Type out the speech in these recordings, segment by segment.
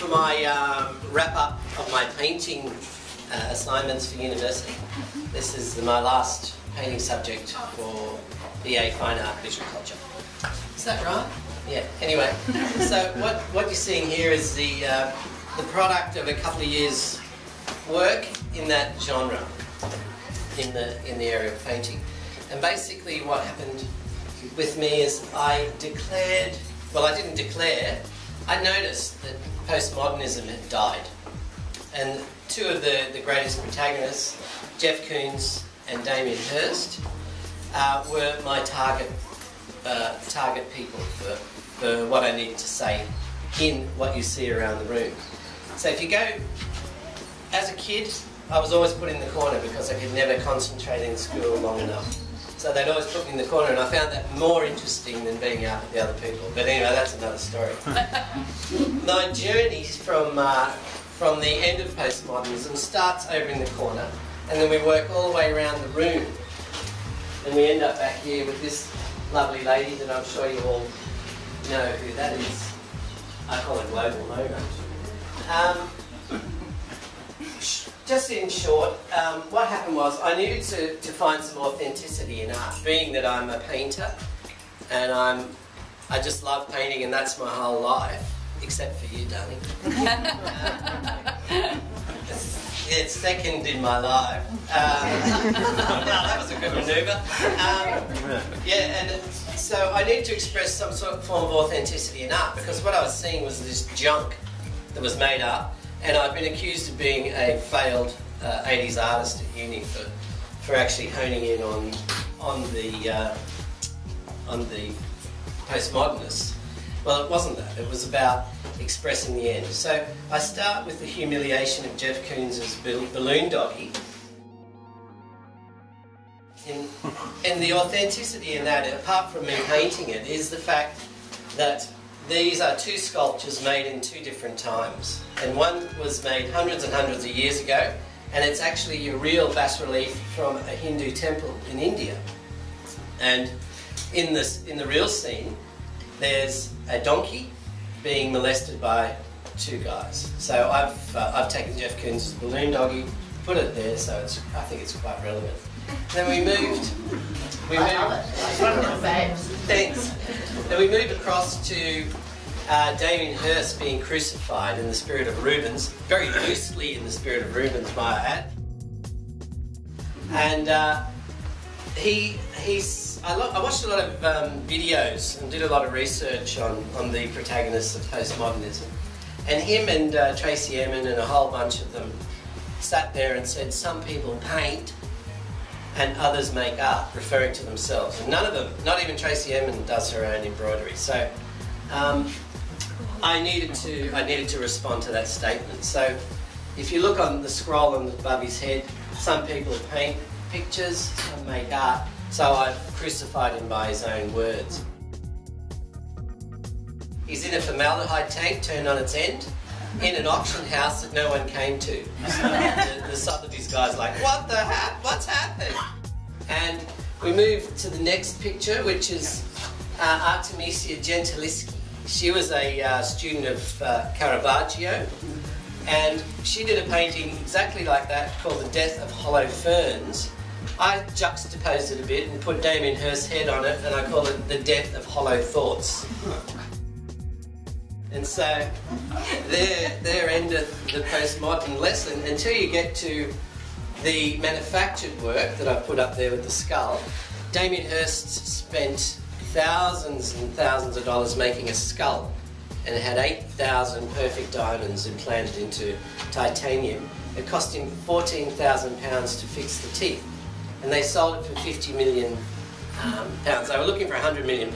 for my wrap-up of my painting assignments for university. This is my last painting subject for BA Fine Art Visual Culture. Is that right? Yeah. Anyway, so what you're seeing here is the product of a couple of years' work in that genre, in the area of painting. And basically, what happened with me is I declared. Well, I didn't declare. I noticed that postmodernism had died, and two of the greatest protagonists, Jeff Koons and Damien Hirst, were my target people for what I needed to say in what you see around the room. So if you go, as a kid, I was always put in the corner because I could never concentrate in school long enough. So they'd always put me in the corner, and I found that more interesting than being out with the other people. But anyway, that's another story. My journey from the end of postmodernism starts over in the corner, and then we work all the way around the room. And we end up back here with this lovely lady that I'm sure you all know who that is. I call her Global Mojo. Just in short, what happened was I needed to find some authenticity in art, being that I'm a painter and I just love painting, and that's my whole life, except for you, darling. It's second in my life. Well, that was a good manoeuvre. Yeah, and so I needed to express some sort of form of authenticity in art, because what I was seeing was this junk that was made up. And I've been accused of being a failed 80s artist at uni for actually honing in on the postmodernists. Well, it wasn't that. It was about expressing the end. So I start with the humiliation of Jeff Koons' balloon doggy. And the authenticity in that, apart from me painting it, is the fact that these are two sculptures made in two different times. And one was made hundreds and hundreds of years ago, and it's actually a real bas-relief from a Hindu temple in India. And in the real scene, there's a donkey being molested by two guys. So I've taken Jeff Koons' balloon doggy, put it there, so I think it's quite relevant. Then we moved. I love it. It's one of my faves. Thanks. Then we moved across to Damien Hirst being crucified in the spirit of Rubens, very loosely in the spirit of Rubens, might I add. And I watched a lot of videos and did a lot of research on the protagonists of postmodernism. And him and Tracey Emin and a whole bunch of them sat there and said, some people paint and others make art, referring to themselves. And none of them, not even Tracey Emin, does her own embroidery. So I needed to respond to that statement. So if you look on the scroll on above his head, some people paint pictures, some make art. So I've crucified him by his own words. He's in a formaldehyde tank turned on its end, in an auction house that no one came to. The Sotheby's guy's like, what the heck? What's happened? And we move to the next picture, which is Artemisia Gentileschi. She was a student of Caravaggio, and she did a painting exactly like that called The Death of Hollow Ferns. I juxtaposed it a bit and put Damien Hirst's head on it, and I called it The Death of Hollow Thoughts. And so there ended the postmodern lesson until you get to the manufactured work that I've put up there with the skull. Damien Hirst spent thousands and thousands of dollars making a skull, and it had 8,000 perfect diamonds implanted into titanium. It cost him £14,000 to fix the teeth, and they sold it for £50 million. They were looking for £100 million.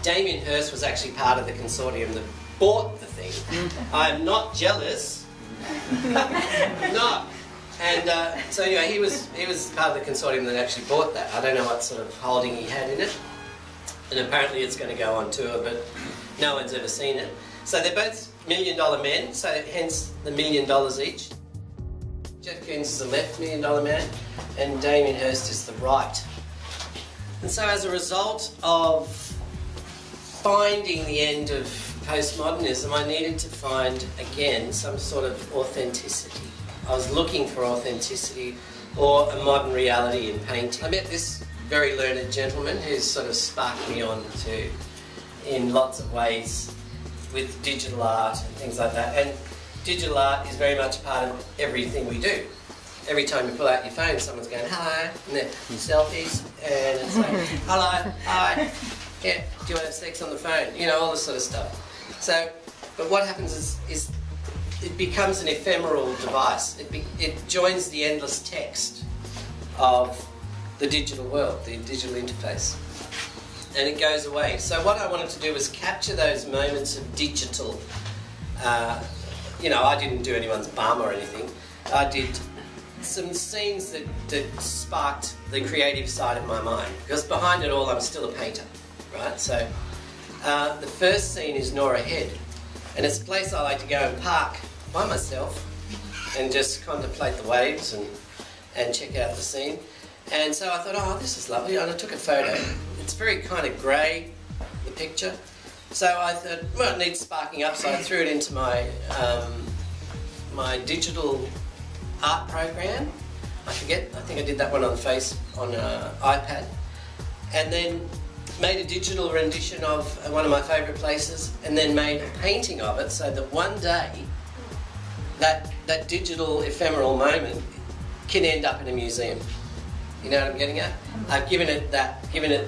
Damien Hirst was actually part of the consortium that bought the thing. I'm not jealous. No. And so anyway, he was part of the consortium that actually bought that. I don't know what sort of holding he had in it. And apparently it's going to go on tour, but no one's ever seen it. So they're both $1 million men, so hence the $1 million each. Jeff Koons is the left $1 million man, and Damien Hirst is the right. And so as a result of finding the end of postmodernism, I needed to find, again, some sort of authenticity. I was looking for authenticity or a modern reality in painting. I met this very learned gentleman who's sort of sparked me on to, in lots of ways, with digital art and things like that. And digital art is very much part of everything we do. Every time you pull out your phone, someone's going, hello, and they're selfies, and it's like, hello, hi, yeah, do you want to have sex on the phone? You know, all this sort of stuff. So, but what happens is it becomes an ephemeral device. It joins the endless text of the digital world, the digital interface, and it goes away. So what I wanted to do was capture those moments of digital, you know, I didn't do anyone's bum or anything. I did some scenes that sparked the creative side of my mind, because behind it all I'm still a painter, right? So the first scene is Norah Head, and it's a place I like to go and park by myself and just contemplate the waves and check out the scene. And so I thought, oh, this is lovely, and I took a photo. It's very kind of grey, the picture. So I thought, well, it needs sparking up, so I threw it into my my digital art program. I think I did that one on iPad, and then made a digital rendition of one of my favourite places, and then made a painting of it, so that one day that digital ephemeral moment can end up in a museum. You know what I'm getting at? I've given it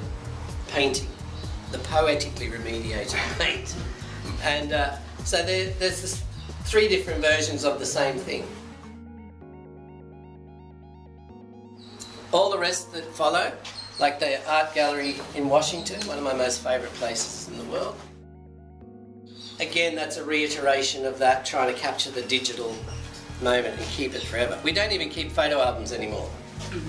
painting, the poetically remediated paint, and so there's this 3 different versions of the same thing. All the rest that follow, like the art gallery in Washington, one of my most favourite places in the world. Again, that's a reiteration of that, trying to capture the digital moment and keep it forever. We don't even keep photo albums anymore,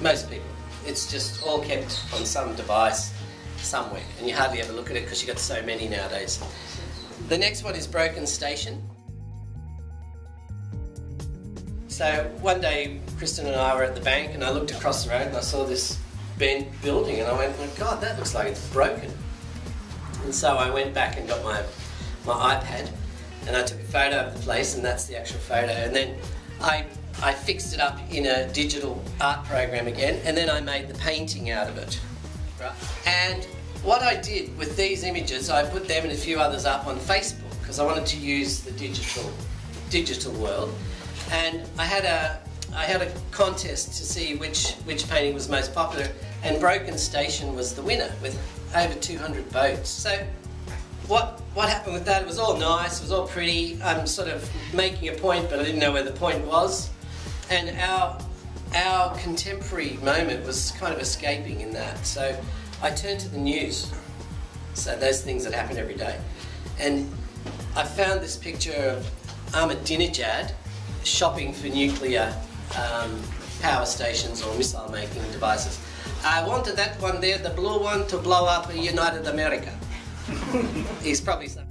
most people. It's just all kept on some device somewhere, and you hardly ever look at it because you've got so many nowadays. The next one is Broken Station. So one day, Kristen and I were at the bank, and I looked across the road and I saw this bent building, and I went, oh God, that looks like it's broken. And so I went back and got my iPad, and I took a photo of the place, and that's the actual photo. And then I fixed it up in a digital art program again, and then I made the painting out of it. Right. And what I did with these images, I put them and a few others up on Facebook, because I wanted to use the digital world. And I had a contest to see which painting was most popular, and Broken Station was the winner with over 200 votes. So what happened with that? It was all nice, it was all pretty. I'm sort of making a point, but I didn't know where the point was. And our contemporary moment was kind of escaping in that. So I turned to the news. So those things that happen every day. And I found this picture of Ahmadinejad shopping for nuclear power stations or missile-making devices. I wanted that one there, the blue one, to blow up United America. He's probably saying.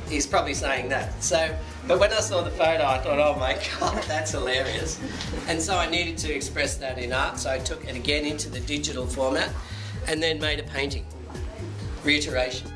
He's probably saying that. So, but when I saw the photo, I thought, oh my God, that's hilarious. And so I needed to express that in art, so I took it again into the digital format and then made a painting. Reiteration.